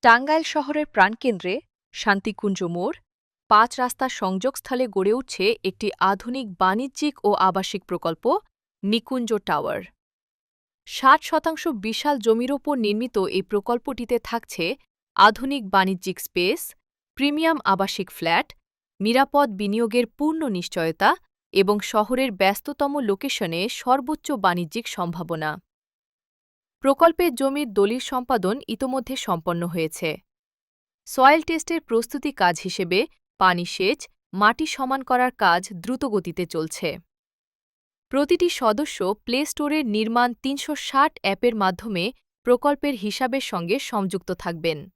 টাঙ্গাইল শহরের প্রাণকেন্দ্রে শান্তিকুঞ্জ মোড় ৫ রাস্তার সংযোগস্থলে গড়ে উঠছে একটি আধুনিক বাণিজ্যিক ও আবাসিক প্রকল্প নিকুঞ্জ টাওয়ার। ৬০% বিশাল জমির ওপর নির্মিত এই প্রকল্পটিতে থাকছে আধুনিক বাণিজ্যিক স্পেস, প্রিমিয়াম আবাসিক ফ্ল্যাট, নিরাপদ বিনিয়োগের পূর্ণ নিশ্চয়তা এবং শহরের ব্যস্ততম লোকেশনে সর্বোচ্চ বাণিজ্যিক সম্ভাবনা। প্রকল্পের জমির দলিল সম্পাদন ইতোমধ্যে সম্পন্ন হয়েছে। সয়েল টেস্টের প্রস্তুতি কাজ হিসেবে পানি সেচ, মাটি সমান করার কাজ দ্রুতগতিতে চলছে। প্রতিটি সদস্য প্লে স্টোরের নির্মাণ ৩৬০ অ্যাপের মাধ্যমে প্রকল্পের হিসাবের সঙ্গে সংযুক্ত থাকবেন।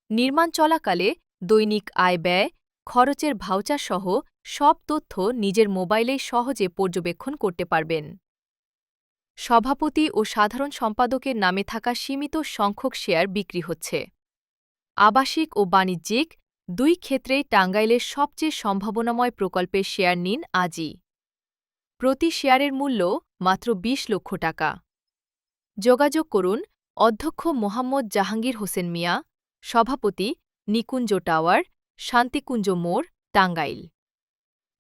নির্মাণ চলাকালে দৈনিক আয়-ব্যয়, খরচের ভাউচার সহ সব তথ্য নিজের মোবাইলেই সহজে পর্যবেক্ষণ করতে পারবেন। সভাপতি ও সাধারণ সম্পাদকের নামে থাকা সীমিত সংখ্যক শেয়ার বিক্রি হচ্ছে। আবাসিক ও বাণিজ্যিক দুই ক্ষেত্রেই টাঙ্গাইলের সবচেয়ে সম্ভাবনাময় প্রকল্পের শেয়ার নিন আজই। প্রতি শেয়ারের মূল্য মাত্র ২০ লক্ষ টাকা। যোগাযোগ করুন অধ্যক্ষ মোহাম্মদ জাহাঙ্গীর হোসেন মিয়া, সভাপতি, নিকুঞ্জ টাওয়ার, শান্তিকুঞ্জ মোড়, টাঙ্গাইল।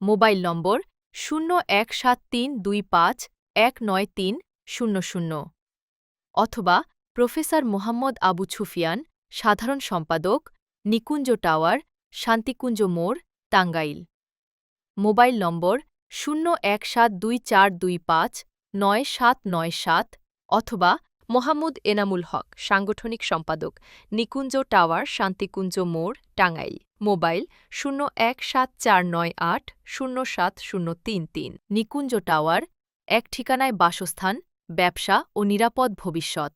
মোবাইল নম্বর ০১৭৩২৫১৯৩০০ অথবা প্রফেসর মোহাম্মদ আবু সুফিয়ান, সাধারণ সম্পাদক, নিকুঞ্জ টাওয়ার, শান্তিকুঞ্জ মোড়, টাঙ্গাইল। মোবাইল নম্বর ০১৭২৪২৫৯৭৯৭ অথবা মোহাম্মদ এনামুল হক, সাংগঠনিক সম্পাদক, নিকুঞ্জ টাওয়ার, শান্তিকুঞ্জ মোড়, টাঙ্গাইল। মোবাইল ০১৭৪৯৮০৭০৩৩। নিকুঞ্জ টাওয়ার, এক ঠিকানায় বাসস্থান, ব্যবসা ও নিরাপদ ভবিষ্যৎ।